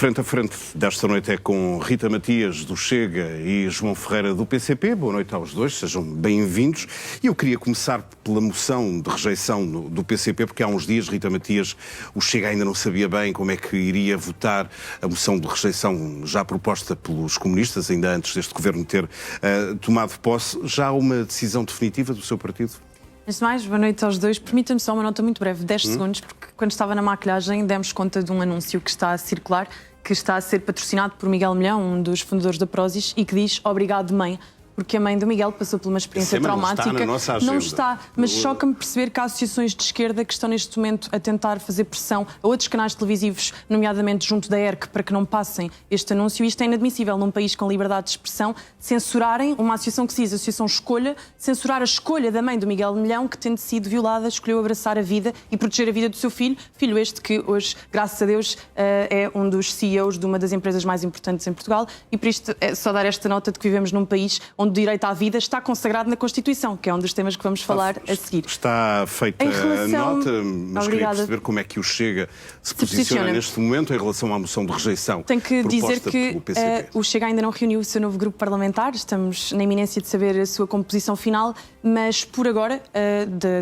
Frente a frente desta noite é com Rita Matias, do Chega, e João Ferreira, do PCP. Boa noite aos dois, sejam bem-vindos. E eu queria começar pela moção de rejeição do PCP, porque há uns dias, Rita Matias, o Chega ainda não sabia bem como é que iria votar a moção de rejeição já proposta pelos comunistas, ainda antes deste governo ter tomado posse. Já há uma decisão definitiva do seu partido? Antes de mais, boa noite aos dois. Permita-me só uma nota muito breve, 10 segundos, porque quando estava na maquilhagem demos conta de um anúncio que está a circular, que está a ser patrocinado por Miguel Milhão, um dos fundadores da Prozis, e que diz "Obrigado, mãe", porque a mãe do Miguel passou por uma experiência traumática. Não está na nossa agenda. Não está, mas choca-me perceber que há associações de esquerda que estão neste momento a tentar fazer pressão a outros canais televisivos, nomeadamente junto da ERC, para que não passem este anúncio. Isto é inadmissível num país com liberdade de expressão, censurarem uma associação que se diz Associação Escolha, censurar a escolha da mãe do Miguel Milhão, que, tendo sido violada, escolheu abraçar a vida e proteger a vida do seu filho. Filho este que hoje, graças a Deus, é um dos CEOs de uma das empresas mais importantes em Portugal. E por isto é só dar esta nota de que vivemos num país onde o direito à vida está consagrado na Constituição, que é um dos temas que vamos falar a seguir. Está feita a nota, mas queria perceber como é que o Chega se posiciona neste momento em relação à moção de rejeição. Tenho que dizer que o Chega ainda não reuniu o seu novo grupo parlamentar, estamos na iminência de saber a sua composição final, mas por agora,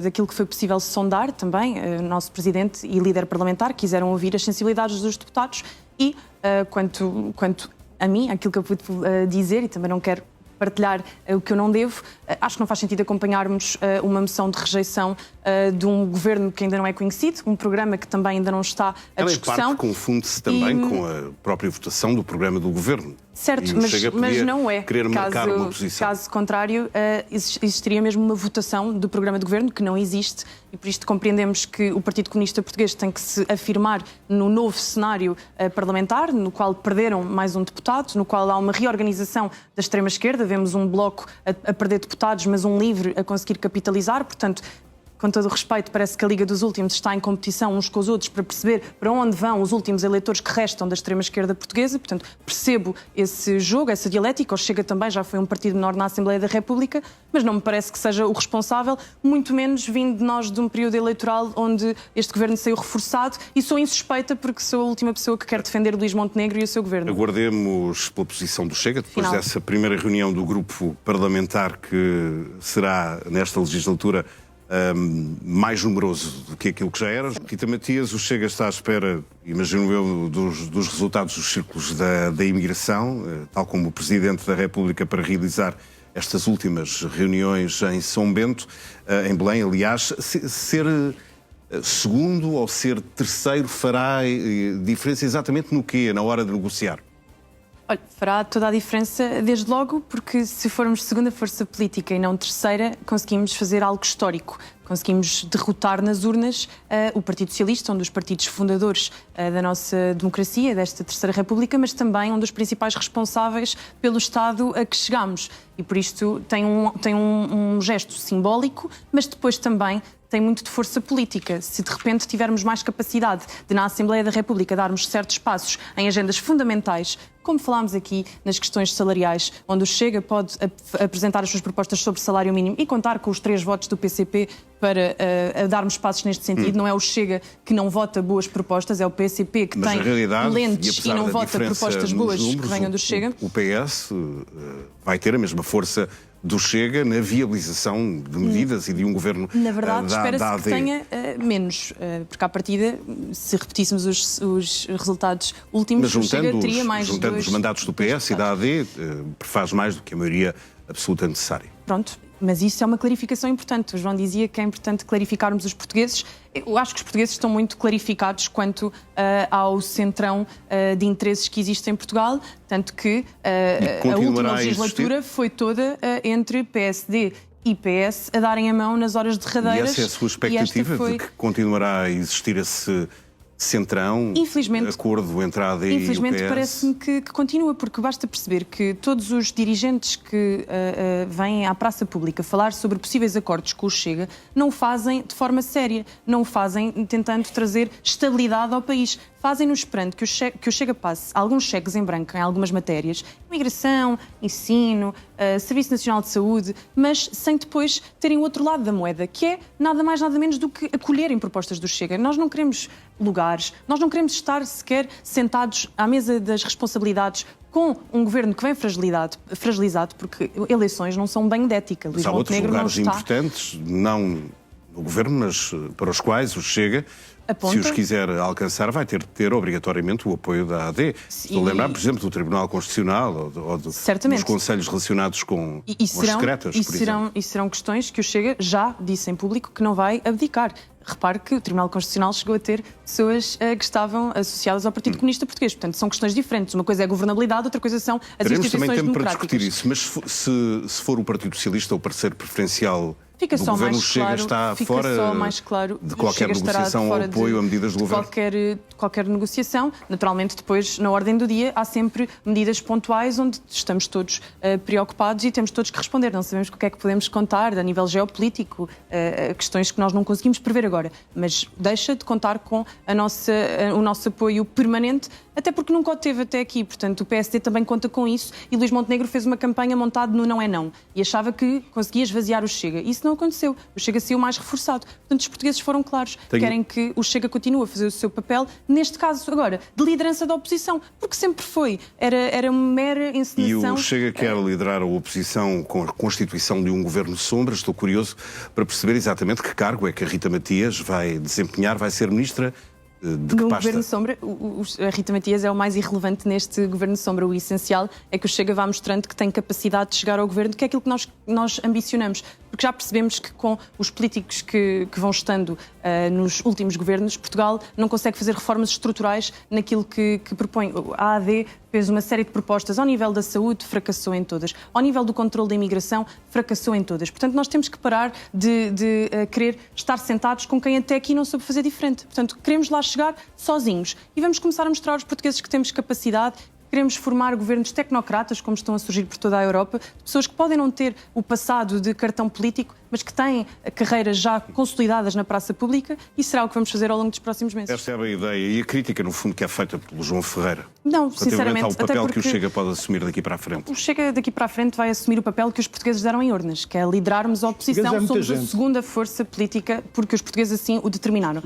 daquilo que foi possível sondar também, o nosso Presidente e líder parlamentar quiseram ouvir as sensibilidades dos deputados e, quanto a mim, aquilo que eu pude dizer, e também não quero partilhar o que eu não devo, acho que não faz sentido acompanharmos uma moção de rejeição de um governo que ainda não é conhecido, um programa que também ainda não está à discussão. Ela, em parte, confunde-se também com a própria votação do programa do governo. Certo, mas não é. Querer marcar uma posição. Caso contrário, existiria mesmo uma votação do programa de governo, que não existe, e por isto compreendemos que o Partido Comunista Português tem que se afirmar no novo cenário parlamentar, no qual perderam mais um deputado, no qual há uma reorganização da extrema-esquerda, vemos um bloco a perder deputados, mas um LIVRE a conseguir capitalizar, portanto, com todo o respeito, parece que a Liga dos Últimos está em competição uns com os outros para perceber para onde vão os últimos eleitores que restam da extrema-esquerda portuguesa. Portanto, percebo esse jogo, essa dialética. O Chega também já foi um partido menor na Assembleia da República, mas não me parece que seja o responsável, muito menos vindo de nós de um período eleitoral onde este governo saiu reforçado, e sou insuspeita porque sou a última pessoa que quer defender Luís Montenegro e o seu governo. Aguardemos pela posição do Chega, depois dessa primeira reunião do grupo parlamentar que será, nesta legislatura, mais numeroso do que aquilo que já era. Rita Matias, o Chega está à espera, imagino eu, dos resultados dos círculos da imigração, tal como o Presidente da República, para realizar estas últimas reuniões em São Bento, em Belém, aliás. Ser segundo ou ser terceiro fará diferença exatamente no quê, na hora de negociar? Olha, fará toda a diferença, desde logo, porque se formos segunda força política e não terceira, conseguimos fazer algo histórico. Conseguimos derrotar nas urnas o Partido Socialista, um dos partidos fundadores da nossa democracia, desta Terceira República, mas também um dos principais responsáveis pelo Estado a que chegámos. E por isto tem um gesto simbólico, mas depois também tem muito de força política. Se de repente tivermos mais capacidade de, na Assembleia da República, darmos certos passos em agendas fundamentais, como falámos aqui nas questões salariais, onde o Chega pode apresentar as suas propostas sobre salário mínimo e contar com os 3 votos do PCP para darmos passos neste sentido. Não é o Chega que não vota boas propostas, é o PCP que tem lentes e não vota propostas boas que venham do Chega. O PS vai ter a mesma força do Chega na viabilização de medidas e de um governo. Na verdade, espera-se que tenha menos, porque à partida, se repetíssemos os resultados últimos, o Chega teria mais de 2. Os mandatos do PS e da AD faz mais do que a maioria absoluta necessária. Pronto, mas isso é uma clarificação importante. O João dizia que é importante clarificarmos os portugueses. Eu acho que os portugueses estão muito clarificados quanto ao centrão de interesses que existe em Portugal, tanto que a última legislatura foi toda entre PSD e PS a darem a mão nas horas derradeiras. E essa é a sua expectativa de que continuará a existir esse centrão, acordo entre a AD e o PS? Infelizmente parece-me que continua, porque basta perceber que todos os dirigentes que vêm à praça pública falar sobre possíveis acordos com o Chega não o fazem de forma séria, não o fazem tentando trazer estabilidade ao país, fazem-nos esperando que o Chega passe alguns cheques em branco em algumas matérias, imigração, ensino, Serviço Nacional de Saúde, mas sem depois terem o outro lado da moeda, que é nada mais nada menos do que acolherem propostas do Chega. Nós não queremos lugares, nós não queremos estar sequer sentados à mesa das responsabilidades com um governo que vem fragilizado, porque eleições não são bem de ética. Mas há outros lugares importantes, não no governo, mas para os quais o Chega, se os quiser alcançar, vai ter de ter obrigatoriamente o apoio da AD. Estou a lembrar, por exemplo, do Tribunal Constitucional ou dos conselhos relacionados com as secretas, por exemplo. E serão questões que o Chega já disse em público que não vai abdicar. Repare que o Tribunal Constitucional chegou a ter pessoas que estavam associadas ao Partido Comunista Português. Portanto, são questões diferentes. Uma coisa é a governabilidade, outra coisa são as instituições democráticas. Teremos também tempo para discutir isso, mas se for o Partido Socialista o parceiro preferencial do governo, o Chega está fora de qualquer negociação ou apoio a medidas do governo? Qualquer negociação. Naturalmente, depois, na ordem do dia, há sempre medidas pontuais onde estamos todos preocupados e temos todos que responder. Não sabemos com o que é que podemos contar a nível geopolítico, questões que nós não conseguimos prever agora. Mas deixa de contar com o nosso apoio permanente, até porque nunca o teve até aqui. Portanto, o PSD também conta com isso e Luís Montenegro fez uma campanha montada no não é não e achava que conseguia esvaziar o Chega. Isso não aconteceu. O Chega saiu mais reforçado. Portanto, os portugueses foram claros. Querem que o Chega continue a fazer o seu papel, neste caso agora, de liderança da oposição, porque sempre foi. Era uma mera encenação. E o Chega quer liderar a oposição com a constituição de um governo sombra. Estou curioso para perceber exatamente que cargo é que a Rita Matias vai desempenhar, vai ser ministra de que pasta? Governo Sombra, a Rita Matias é o mais irrelevante neste Governo Sombra. O essencial é que o Chega vá mostrando que tem capacidade de chegar ao governo, que é aquilo que nós ambicionamos. Porque já percebemos que com os políticos que vão estando nos últimos governos, Portugal não consegue fazer reformas estruturais naquilo que propõe. A AD fez uma série de propostas ao nível da saúde, fracassou em todas. Ao nível do controle da imigração, fracassou em todas. Portanto, nós temos que parar de querer estar sentados com quem até aqui não soube fazer diferente. Portanto, queremos lá chegar sozinhos e vamos começar a mostrar aos portugueses que temos capacidade. Queremos formar governos tecnocratas, como estão a surgir por toda a Europa, pessoas que podem não ter o passado de cartão político, mas que têm carreiras já consolidadas na praça pública, e será o que vamos fazer ao longo dos próximos meses. Esta é a ideia e a crítica, no fundo, que é feita pelo João Ferreira. Não, sinceramente, ao papel que o Chega pode assumir daqui para a frente. O Chega daqui para a frente vai assumir o papel que os portugueses deram em urnas, que é liderarmos a oposição. Somos a segunda força política, porque os portugueses assim o determinaram.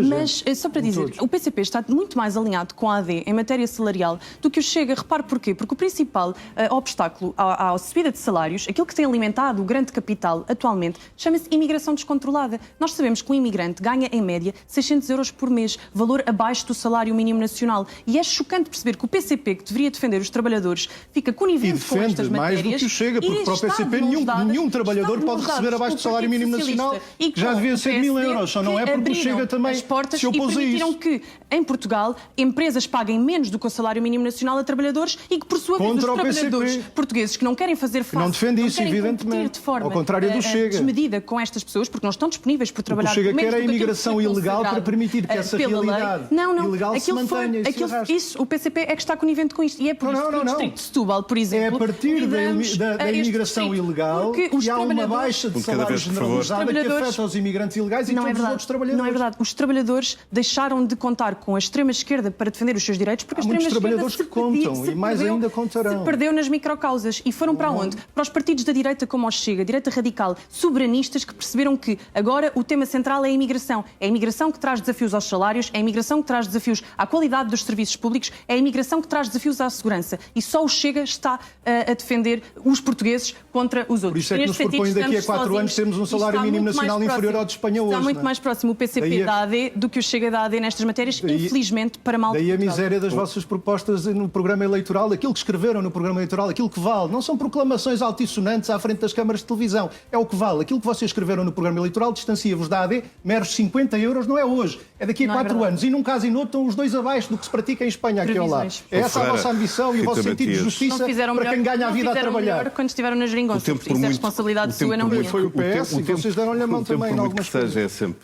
Mas, só para dizer, o PCP está muito mais alinhado com a AD em matéria salarial do que o Chega. Repare porquê? Porque o principal obstáculo à subida de salários, aquilo que tem alimentado o grande capital atualmente, chama-se imigração descontrolada. Nós sabemos que um imigrante ganha, em média, 600 euros por mês, valor abaixo do salário mínimo nacional. E é chocante perceber que o PCP, que deveria defender os trabalhadores, fica conivente com estas matérias. Mais do que o Chega, porque para o PCP nenhum trabalhador pode receber abaixo do salário mínimo nacional, que já devia ser 1.000 euros. Só não é porque o Chega também se opôs a isso. E permitiram que, em Portugal, empresas paguem menos do que o salário mínimo nacional a trabalhadores e que, por sua vez, os trabalhadores portugueses que não querem fazer face, não defende isso, evidentemente, de forma ao contrário do Chega, desmedida com estas pessoas, porque não estão disponíveis por trabalhar. O Chega quer a imigração ilegal para permitir que essa realidade ilegal se mantenha e se arraste. Isso, o PCP é que está conivente com isto. E é por isso que o Distrito de Setúbal, por exemplo, é a partir da imigração ilegal que há uma baixa de salário generalizada que afeta os imigrantes ilegais e todos os outros trabalhadores. Não é verdade. Os trabalhadores deixaram de contar com a extrema-esquerda para defender os seus direitos, porque a extrema-esquerda se perdeu nas microcausas. E foram para onde? Para os partidos da direita como o Chega, direita radical, soberanistas, que perceberam que agora o tema central é a imigração. É a imigração que traz desafios aos salários, é a imigração que traz desafios à qualidade dos serviços públicos, é a imigração que traz desafios à segurança. E só o Chega está a defender os portugueses contra os outros. Por isso é que nos propõe daqui a 4 anos termos um salário mínimo nacional inferior ao de Espanha hoje. Está muito mais próximo o PCP da AD do que o Chega da AD nestas matérias, infelizmente, para mal de Portugal. Daí a miséria das vossas propostas no programa eleitoral, aquilo que escreveram no programa eleitoral, aquilo que vale. Não são proclamações altissonantes à frente das câmaras de televisão. É o que vale. Aquilo que vocês escreveram no programa eleitoral distancia-vos da AD, meros 50 euros, não é hoje. É daqui a 4 anos. E num caso e no outro estão os dois abaixo do que se pratica em Espanha, aqui ao lado. É essa a vossa ambição e o vosso sentido de justiça para quem ganha a vida a trabalhar. Quando estiveram na geringonça. Isso é responsabilidade sua, não minha. Foi o PS e vocês deram-lhe a mão também em algumas coisas. É sempre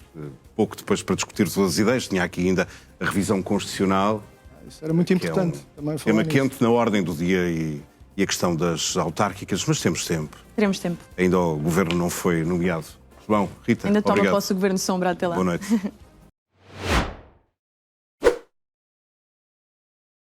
pouco depois para discutir todas as ideias. Tinha aqui ainda a revisão constitucional. Isso era muito importante. É tema quente na ordem do dia e a questão das autárquicas, mas temos tempo. Teremos tempo. Ainda o governo não foi nomeado. Bom, Rita, ainda obrigado. Toma posse o governo sombra até lá. Boa noite.